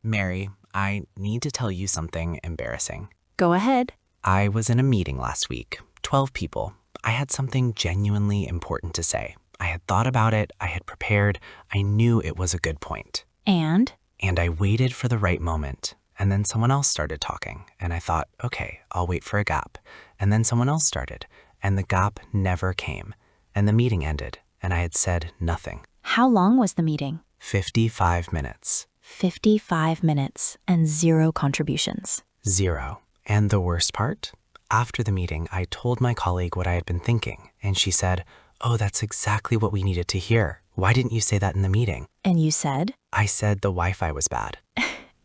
Mary, I need to tell you something embarrassing. Go ahead. I was in a meeting last week, 12 people. I had something genuinely important to say. I had thought about it, I had prepared, I knew it was a good point. And I waited for the right moment. And then someone else started talking, and I thought, okay, I'll wait for a gap. And then someone else started, and the gap never came. And the meeting ended, and I had said nothing. how long was the meeting? 55 minutes. 55 minutes and 0 contributions. 0. And the worst part? After the meeting, I told my colleague what I had been thinking, and she said, "Oh, that's exactly what we needed to hear. Why didn't you say that in the meeting?" And you said? I said the Wi-Fi was bad.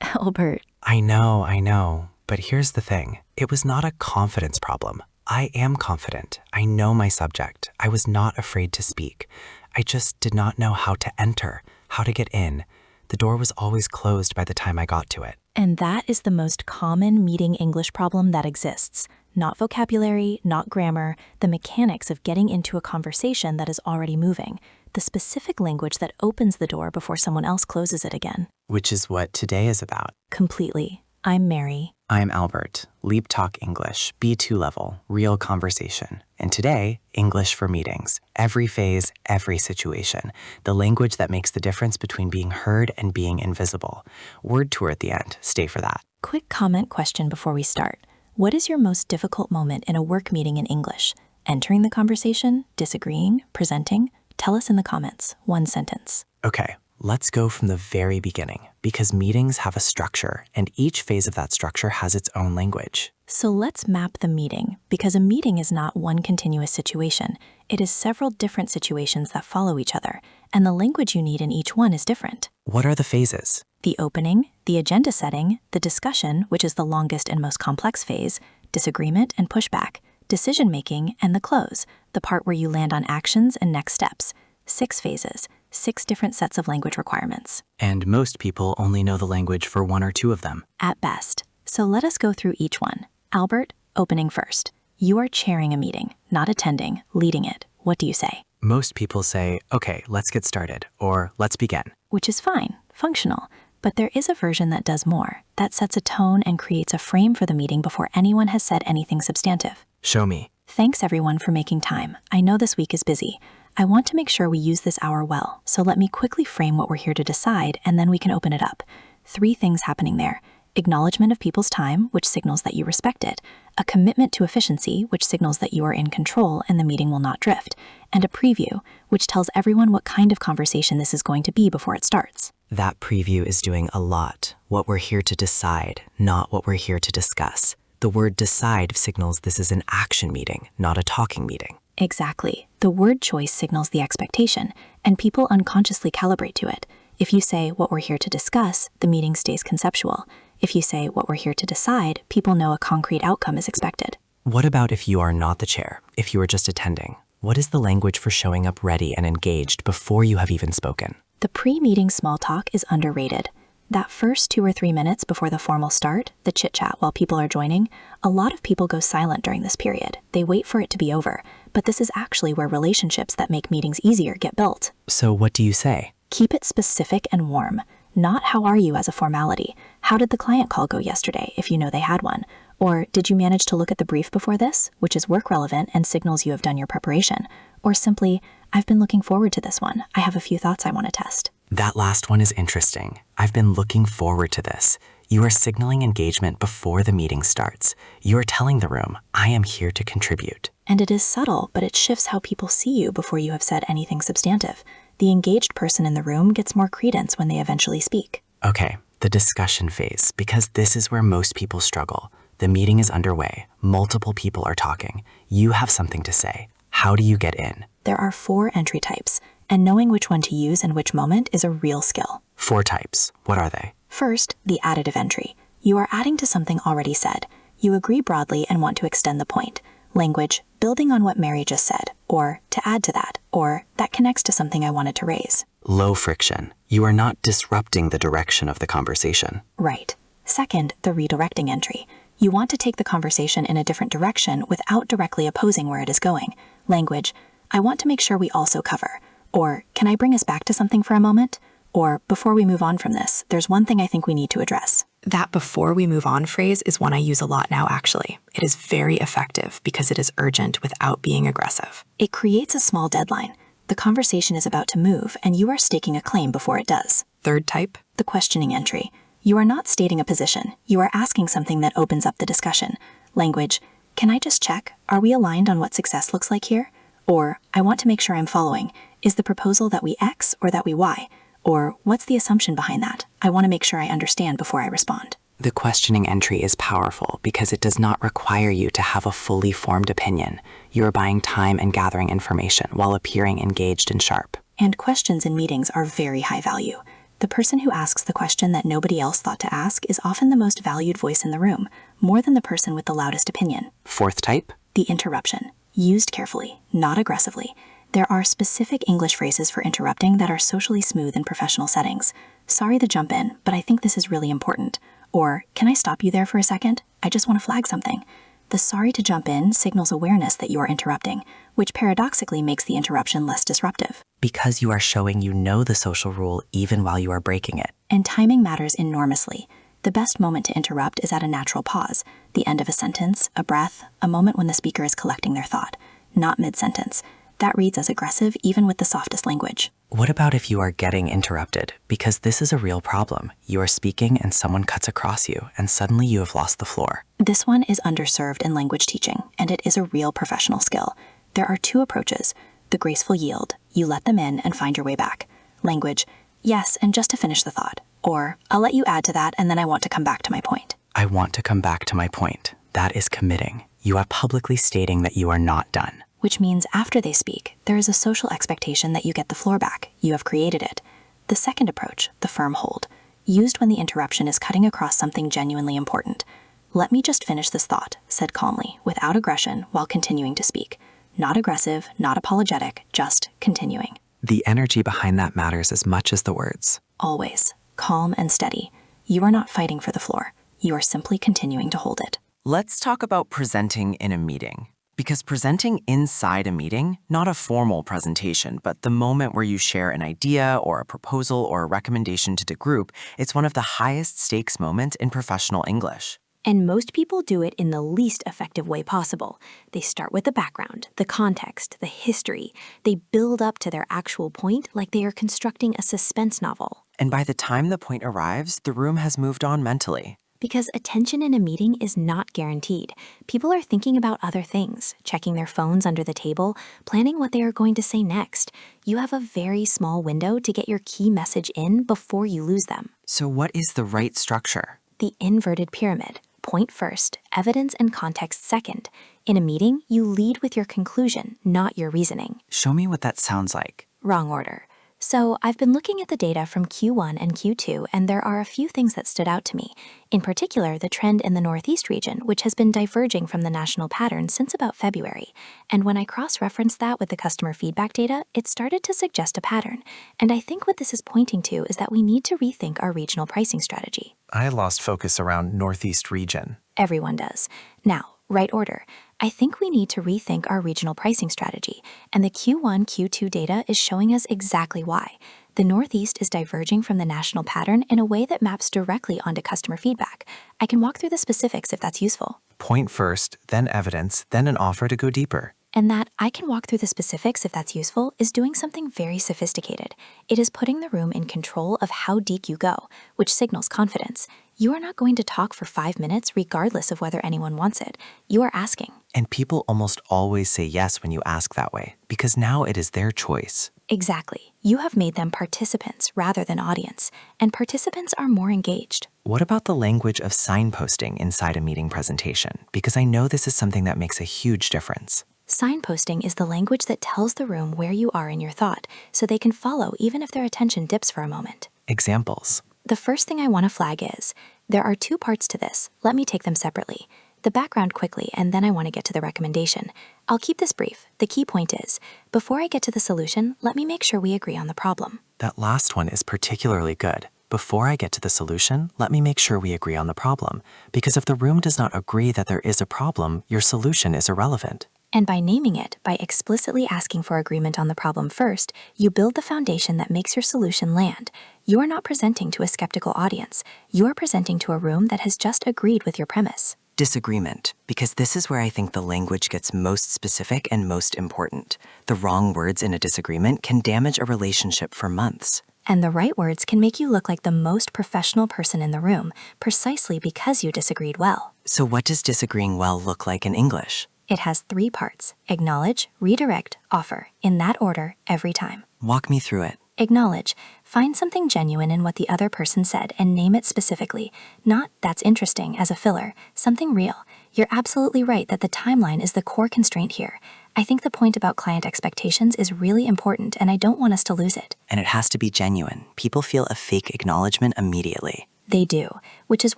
Albert. I know, but here's the thing. It was not a confidence problem. I am confident. I know my subject. I was not afraid to speak. I just did not know how to enter, how to get in. The door was always closed by the time I got to it. And that is the most common meeting English problem that exists. Not vocabulary, not grammar, the mechanics of getting into a conversation that is already moving, the specific language that opens the door before someone else closes it again. Which is what today is about. Completely. I'm Mary. I'm Albert, Leap Talk English, B2 level, real conversation. And today, English for meetings. Every phase, every situation. The language that makes the difference between being heard and being invisible. Word tour at the end. Stay for that. Quick comment question before we start. What is your most difficult moment in a work meeting in English? Entering the conversation? Disagreeing? Presenting? Tell us in the comments. 1 sentence. Okay, let's go from the very beginning, because meetings have a structure, and each phase of that structure has its own language. So let's map the meeting, because a meeting is not one continuous situation. It is several different situations that follow each other, and the language you need in each one is different. What are the phases? The opening, the agenda setting, the discussion, which is the longest and most complex phase, disagreement and pushback, decision-making, and the close, the part where you land on actions and next steps. 6 phases, 6 different sets of language requirements. And most people only know the language for 1 or 2 of them. At best. So let us go through each one. Albert, opening first. You are chairing a meeting, not attending, leading it. What do you say? Most people say, okay, let's get started, or let's begin. Which is fine, functional. But there is a version that does more, that sets a tone and creates a frame for the meeting before anyone has said anything substantive. Show me. Thanks everyone for making time. I know this week is busy. I want to make sure we use this hour well, so let me quickly frame what we're here to decide, and then we can open it up. 3 things happening there. Acknowledgement of people's time, which signals that you respect it. A commitment to efficiency, which signals that you are in control and the meeting will not drift. And a preview, which tells everyone what kind of conversation this is going to be before it starts. That preview is doing a lot. What we're here to decide, not what we're here to discuss. The word decide signals this is an action meeting, not a talking meeting. Exactly. The word choice signals the expectation, and people unconsciously calibrate to it. If you say what we're here to discuss, the meeting stays conceptual. If you say what we're here to decide, people know a concrete outcome is expected. What about if you are not the chair, if you are just attending? What is the language for showing up ready and engaged before you have even spoken? The pre-meeting small talk is underrated. That first 2 or 3 minutes before the formal start, the chit-chat while people are joining, a lot of people go silent during this period. They wait for it to be over. But this is actually where relationships that make meetings easier get built. So what do you say? Keep it specific and warm. Not how are you as a formality. How did the client call go yesterday if you know they had one? Or did you manage to look at the brief before this, which is work relevant and signals you have done your preparation? Or simply, I've been looking forward to this one. I have a few thoughts I want to test. That last one is interesting. I've been looking forward to this. You are signaling engagement before the meeting starts. You are telling the room, I am here to contribute. And it is subtle, but it shifts how people see you before you have said anything substantive. The engaged person in the room gets more credence when they eventually speak. Okay, the discussion phase, because this is where most people struggle. The meeting is underway. Multiple people are talking. You have something to say. How do you get in? There are 4 entry types, and knowing which one to use in which moment is a real skill. 4 types. What are they? First, the additive entry. You are adding to something already said. You agree broadly and want to extend the point. Language, building on what Mary just said, or to add to that, or that connects to something I wanted to raise. Low friction. You are not disrupting the direction of the conversation. Right. Second, the redirecting entry. You want to take the conversation in a different direction without directly opposing where it is going. Language, I want to make sure we also cover. Or, can I bring us back to something for a moment? Or, before we move on from this, there's one thing I think we need to address. That "before we move on" phrase is one I use a lot now, actually. It is very effective because it is urgent without being aggressive. It creates a small deadline. The conversation is about to move, and you are staking a claim before it does. Third type, The questioning entry. You are not stating a position. You are asking something that opens up the discussion. Language. Can I just check? Are we aligned on what success looks like here? Or, I want to make sure I'm following. Is the proposal that we X or that we Y? Or, what's the assumption behind that? I want to make sure I understand before I respond. The questioning entry is powerful because it does not require you to have a fully formed opinion. You are buying time and gathering information while appearing engaged and sharp. And questions in meetings are very high value. The person who asks the question that nobody else thought to ask is often the most valued voice in the room, more than the person with the loudest opinion. Fourth type, The interruption. Used carefully, not aggressively. There are specific English phrases for interrupting that are socially smooth in professional settings. Sorry to jump in, but I think this is really important. Or, can I stop you there for a second? I just want to flag something. The sorry to jump in signals awareness that you are interrupting, which paradoxically makes the interruption less disruptive. because you are showing you know the social rule even while you are breaking it. And timing matters enormously. The best moment to interrupt is at a natural pause, the end of a sentence, a breath, a moment when the speaker is collecting their thought, not mid-sentence. That reads as aggressive even with the softest language. What about if you are getting interrupted? Because this is a real problem. You are speaking and someone cuts across you, and suddenly you have lost the floor. This one is underserved in language teaching, and it is a real professional skill. There are two approaches. The graceful yield, you let them in and find your way back. Language, yes, and just to finish the thought. Or, I'll let you add to that and then I want to come back to my point. I want to come back to my point. That is committing. You are publicly stating that you are not done. Which means after they speak, there is a social expectation that you get the floor back. You have created it. The second approach, the firm hold, used when the interruption is cutting across something genuinely important. Let me just finish this thought, said calmly, without aggression, while continuing to speak. Not aggressive, not apologetic, just continuing. The energy behind that matters as much as the words. Always. Calm and steady. You are not fighting for the floor. You are simply continuing to hold it. Let's talk about presenting in a meeting. Because presenting inside a meeting, not a formal presentation, but the moment where you share an idea or a proposal or a recommendation to the group, it's one of the highest stakes moments in professional English. And most people do it in the least effective way possible. They start with the background, the context, the history. They build up to their actual point like they are constructing a suspense novel. And by the time the point arrives, the room has moved on mentally. Because attention in a meeting is not guaranteed. People are thinking about other things, checking their phones under the table, planning what they are going to say next. You have a very small window to get your key message in before you lose them. So what is the right structure? The inverted pyramid. Point first, evidence and context second. In a meeting, you lead with your conclusion, not your reasoning. Show me what that sounds like. Wrong order. So I've been looking at the data from Q1 and Q2, and there are a few things that stood out to me. In particular, the trend in the Northeast region, which has been diverging from the national pattern since about February. And when I cross-referenced that with the customer feedback data, it started to suggest a pattern. And I think what this is pointing to is that we need to rethink our regional pricing strategy. I lost focus around Northeast region. Everyone does. Now, right order. I think we need to rethink our regional pricing strategy, and the Q1, Q2 data is showing us exactly why. The Northeast is diverging from the national pattern in a way that maps directly onto customer feedback. I can walk through the specifics if that's useful. Point first, then evidence, then an offer to go deeper. And that I can walk through the specifics if that's useful is doing something very sophisticated. It is putting the room in control of how deep you go, which signals confidence. You are not going to talk for 5 minutes regardless of whether anyone wants it. You are asking. And people almost always say yes when you ask that way, because now it is their choice. Exactly. You have made them participants rather than audience, and participants are more engaged. What about the language of signposting inside a meeting presentation? Because I know this is something that makes a huge difference. Signposting is the language that tells the room where you are in your thought, so they can follow even if their attention dips for a moment. Examples. The first thing I want to flag is, there are two parts to this. Let me take them separately. The background quickly, and then I want to get to the recommendation. I'll keep this brief. The key point is, before I get to the solution, let me make sure we agree on the problem. That last one is particularly good. Before I get to the solution, let me make sure we agree on the problem. Because if the room does not agree that there is a problem, your solution is irrelevant. And by naming it, by explicitly asking for agreement on the problem first, you build the foundation that makes your solution land. You are not presenting to a skeptical audience. You are presenting to a room that has just agreed with your premise. Disagreement, because this is where I think the language gets most specific and most important. The wrong words in a disagreement can damage a relationship for months. And the right words can make you look like the most professional person in the room, precisely because you disagreed well. So what does disagreeing well look like in English? It has 3 parts: acknowledge, redirect, offer, in that order every time. Walk me through it. Acknowledge. Find something genuine in what the other person said and name it specifically. Not "that's interesting" as a filler, something real. You're absolutely right that the timeline is the core constraint here. I think the point about client expectations is really important, and I don't want us to lose it. And it has to be genuine. People feel a fake acknowledgement immediately. They do, which is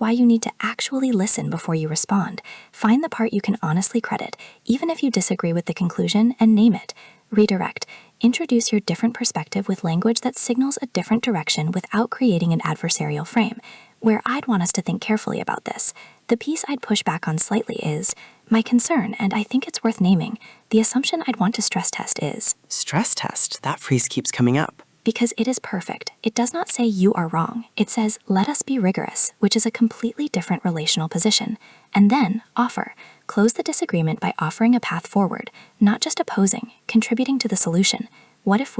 why you need to actually listen before you respond. Find the part you can honestly credit, even if you disagree with the conclusion, and name it. Redirect. Introduce your different perspective with language that signals a different direction without creating an adversarial frame. Where I'd want us to think carefully about this, the piece I'd push back on slightly is my concern, and I think it's worth naming. The assumption I'd want to stress test is Stress test. That phrase keeps coming up. because it is perfect. It does not say you are wrong. It says let us be rigorous, which is a completely different relational position. And then offer. Close the disagreement by offering a path forward, not just opposing, contributing to the solution. What if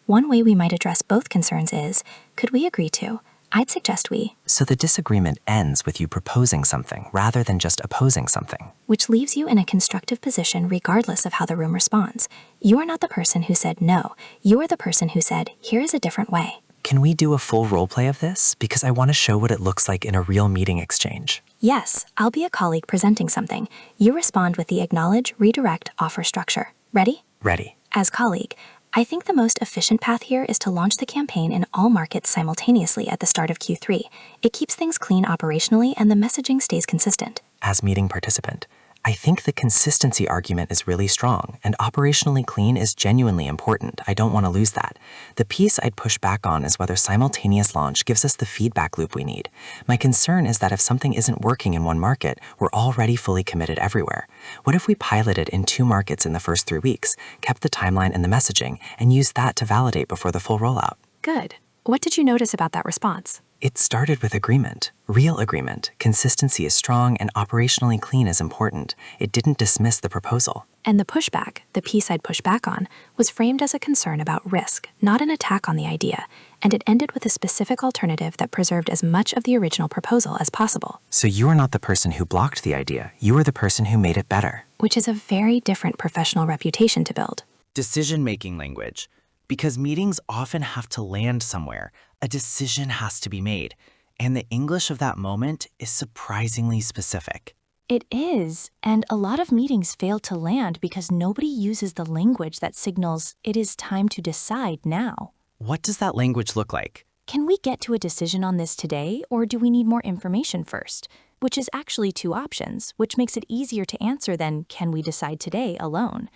one way we might address both concerns is, could we agree to? I'd suggest we, So the disagreement ends with you proposing something rather than just opposing something. which leaves you in a constructive position regardless of how the room responds. You are not the person who said no. You are the person who said, here is a different way. Can we do a full role play of this? Because I want to show what it looks like in a real meeting exchange. Yes, I'll be a colleague presenting something. You respond with the acknowledge, redirect, offer structure. Ready? Ready. As colleague, I think the most efficient path here is to launch the campaign in all markets simultaneously at the start of Q3. It keeps things clean operationally and the messaging stays consistent. As meeting participant, I think the consistency argument is really strong, and operationally clean is genuinely important. I don't want to lose that. The piece I'd push back on is whether simultaneous launch gives us the feedback loop we need. My concern is that if something isn't working in one market, we're already fully committed everywhere. What if we piloted in 2 markets in the first 3 weeks, kept the timeline and the messaging, and used that to validate before the full rollout? Good. What did you notice about that response? It started with agreement, real agreement. Consistency is strong and operationally clean is important. It didn't dismiss the proposal. And the pushback, the piece I'd push back on, was framed as a concern about risk, not an attack on the idea, and it ended with a specific alternative that preserved as much of the original proposal as possible. So you are not the person who blocked the idea. You are the person who made it better. Which is a very different professional reputation to build. Decision-making language. Because meetings often have to land somewhere, a decision has to be made, and the English of that moment is surprisingly specific. It is, and a lot of meetings fail to land because nobody uses the language that signals it is time to decide now. What does that language look like? Can we get to a decision on this today, or do we need more information first? Which is actually 2 options, which makes it easier to answer than can we decide today alone.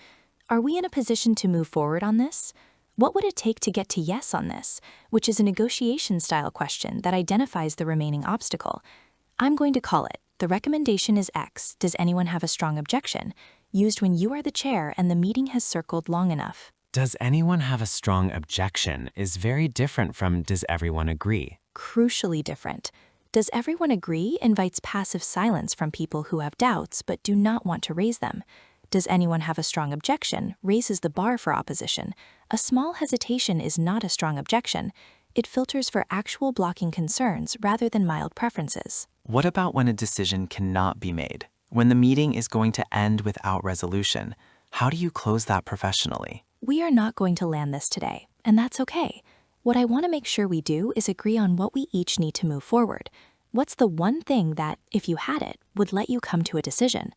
Are we in a position to move forward on this? What would it take to get to yes on this, which is a negotiation-style question that identifies the remaining obstacle? I'm going to call it, the recommendation is X, does anyone have a strong objection? Used when you are the chair and the meeting has circled long enough. Does anyone have a strong objection is very different from does everyone agree? Crucially different. Does everyone agree invites passive silence from people who have doubts but do not want to raise them. Does anyone have a strong objection raises the bar for opposition. A small hesitation is not a strong objection. It filters for actual blocking concerns rather than mild preferences. What about when a decision cannot be made? When the meeting is going to end without resolution, how do you close that professionally? We are not going to land this today, and that's okay. What I want to make sure we do is agree on what we each need to move forward. What's the one thing that, if you had it, would let you come to a decision?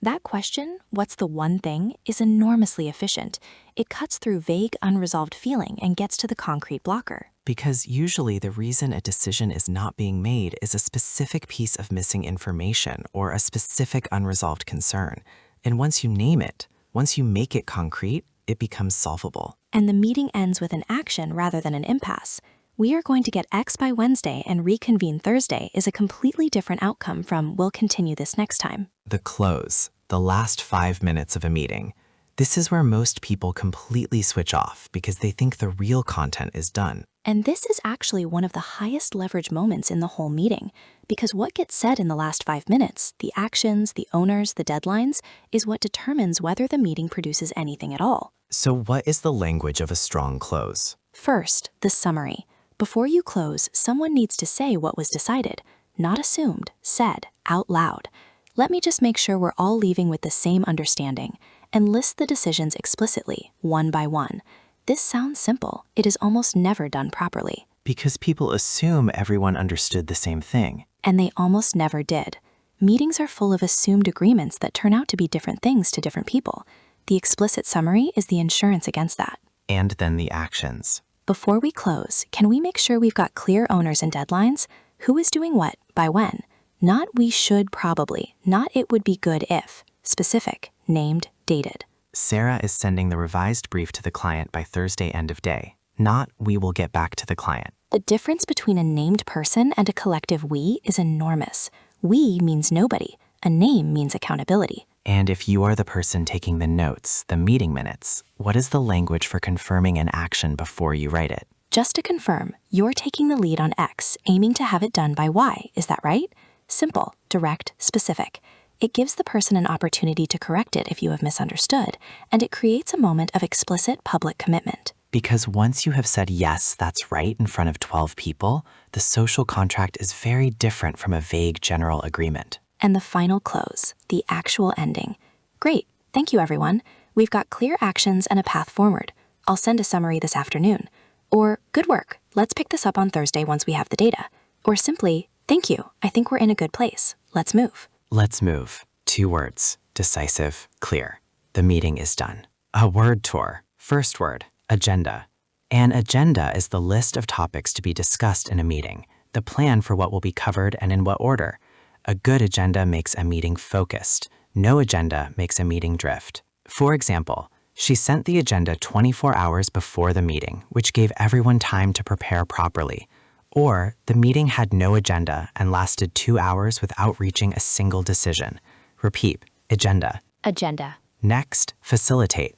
That question, what's the one thing, is enormously efficient. It cuts through vague, unresolved feeling and gets to the concrete blocker. Because usually the reason a decision is not being made is a specific piece of missing information or a specific unresolved concern. And once you name it, once you make it concrete, it becomes solvable. And the meeting ends with an action rather than an impasse. We are going to get X by Wednesday and reconvene Thursday is a completely different outcome from we'll continue this next time. The close, the last 5 minutes of a meeting. This is where most people completely switch off because they think the real content is done. And this is actually one of the highest leverage moments in the whole meeting, because what gets said in the last 5 minutes, the actions, the owners, the deadlines, is what determines whether the meeting produces anything at all. So what is the language of a strong close? First, the summary. Before you close, someone needs to say what was decided, not assumed, said, out loud. Let me just make sure we're all leaving with the same understanding, and list the decisions explicitly, one by one. This sounds simple. It is almost never done properly. Because people assume everyone understood the same thing. And they almost never did. Meetings are full of assumed agreements that turn out to be different things to different people. The explicit summary is the insurance against that. And then the actions. Before we close, can we make sure we've got clear owners and deadlines? Who is doing what, by when? Not we should probably, not it would be good if. Specific, named, dated. Sarah is sending the revised brief to the client by Thursday end of day. Not we will get back to the client. The difference between a named person and a collective we is enormous. We means nobody. A name means accountability. And if you are the person taking the notes, the meeting minutes, what is the language for confirming an action before you write it? Just to confirm, you're taking the lead on X, aiming to have it done by Y, is that right? Simple, direct, specific. It gives the person an opportunity to correct it if you have misunderstood, and it creates a moment of explicit public commitment. Because once you have said yes, that's right in front of 12 people, the social contract is very different from a vague general agreement. And the final close, the actual ending. Great, thank you everyone. We've got clear actions and a path forward. I'll send a summary this afternoon. Or, good work, let's pick this up on Thursday once we have the data. Or simply, thank you, I think we're in a good place. Let's move. Let's move. 2 words, decisive, clear. The meeting is done. A word tour. First word, agenda. An agenda is the list of topics to be discussed in a meeting, the plan for what will be covered and in what order. A good agenda makes a meeting focused. No agenda makes a meeting drift. For example, she sent the agenda 24 hours before the meeting, which gave everyone time to prepare properly. Or the meeting had no agenda and lasted 2 hours without reaching a single decision. Repeat, agenda. Agenda. Next, facilitate.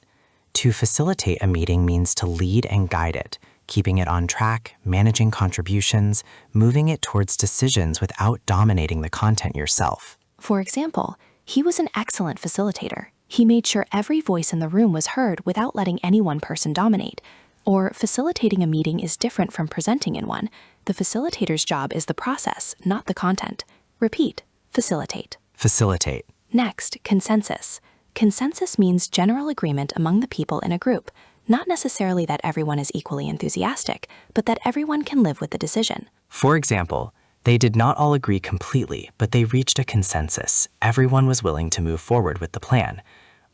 To facilitate a meeting means to lead and guide it, keeping it on track, managing contributions, moving it towards decisions without dominating the content yourself. For example, he was an excellent facilitator. He made sure every voice in the room was heard without letting any one person dominate. Or facilitating a meeting is different from presenting in one. The facilitator's job is the process, not the content. Repeat, facilitate. Facilitate. Next, consensus. Consensus means general agreement among the people in a group. Not necessarily that everyone is equally enthusiastic, but that everyone can live with the decision. For example, they did not all agree completely, but they reached a consensus. Everyone was willing to move forward with the plan.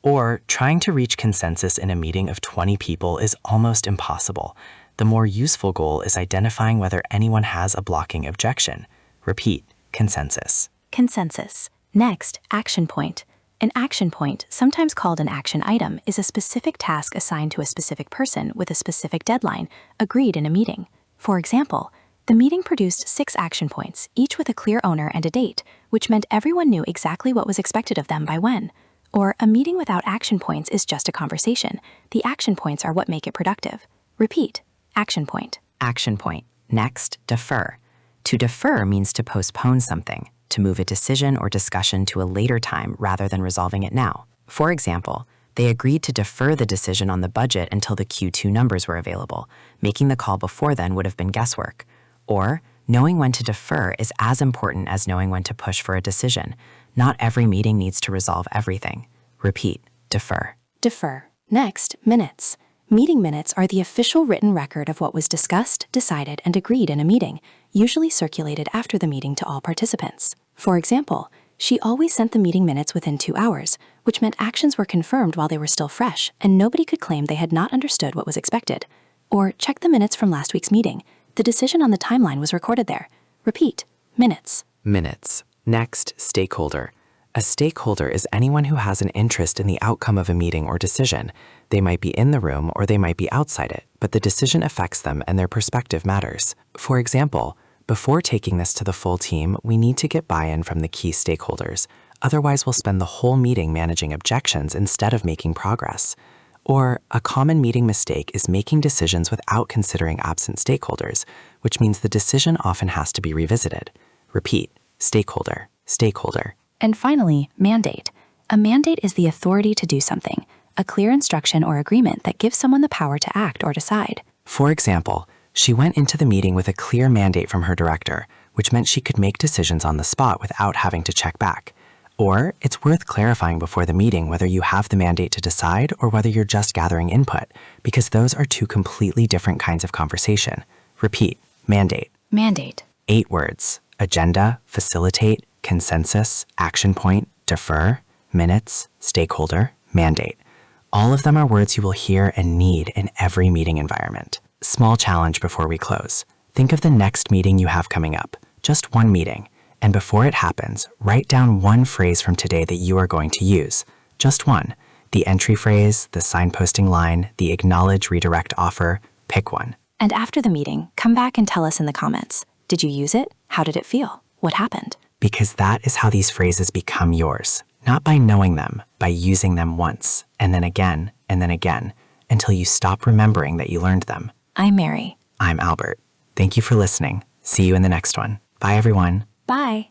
Or, trying to reach consensus in a meeting of 20 people is almost impossible. The more useful goal is identifying whether anyone has a blocking objection. Repeat, consensus. Consensus. Next, action point. An action point, sometimes called an action item, is a specific task assigned to a specific person with a specific deadline, agreed in a meeting. For example, the meeting produced 6 action points, each with a clear owner and a date, which meant everyone knew exactly what was expected of them by when. Or, a meeting without action points is just a conversation. The action points are what make it productive. Repeat, action point. Action point. Next, defer. To defer means to postpone something, to move a decision or discussion to a later time rather than resolving it now. For example, they agreed to defer the decision on the budget until the Q2 numbers were available. Making the call before then would have been guesswork. Or, knowing when to defer is as important as knowing when to push for a decision. Not every meeting needs to resolve everything. Repeat, defer. Defer. Next, minutes. Meeting minutes are the official written record of what was discussed, decided, and agreed in a meeting, usually circulated after the meeting to all participants. For example, she always sent the meeting minutes within 2 hours, which meant actions were confirmed while they were still fresh, and nobody could claim they had not understood what was expected. Or check the minutes from last week's meeting. The decision on the timeline was recorded there. Repeat, minutes. Minutes. Next, stakeholder. A stakeholder is anyone who has an interest in the outcome of a meeting or decision. They might be in the room or they might be outside it, but the decision affects them and their perspective matters. For example, before taking this to the full team, we need to get buy-in from the key stakeholders. Otherwise, we'll spend the whole meeting managing objections instead of making progress. Or, a common meeting mistake is making decisions without considering absent stakeholders, which means the decision often has to be revisited. Repeat, stakeholder, stakeholder. And finally, mandate. A mandate is the authority to do something, a clear instruction or agreement that gives someone the power to act or decide. For example, she went into the meeting with a clear mandate from her director, which meant she could make decisions on the spot without having to check back. Or, it's worth clarifying before the meeting whether you have the mandate to decide or whether you're just gathering input, because those are two completely different kinds of conversation. Repeat, mandate. Mandate. 8 words: agenda, facilitate, consensus, action point, defer, minutes, stakeholder, mandate. All of them are words you will hear and need in every meeting environment. Small challenge before we close. Think of the next meeting you have coming up, just one meeting. And before it happens, write down one phrase from today that you are going to use. Just one. The entry phrase, the signposting line, the acknowledge redirect offer. Pick one. And after the meeting, come back and tell us in the comments. Did you use it? How did it feel? What happened? Because that is how these phrases become yours. Not by knowing them, by using them once, and then again, until you stop remembering that you learned them. I'm Mary. I'm Albert. Thank you for listening. See you in the next one. Bye, everyone. Bye.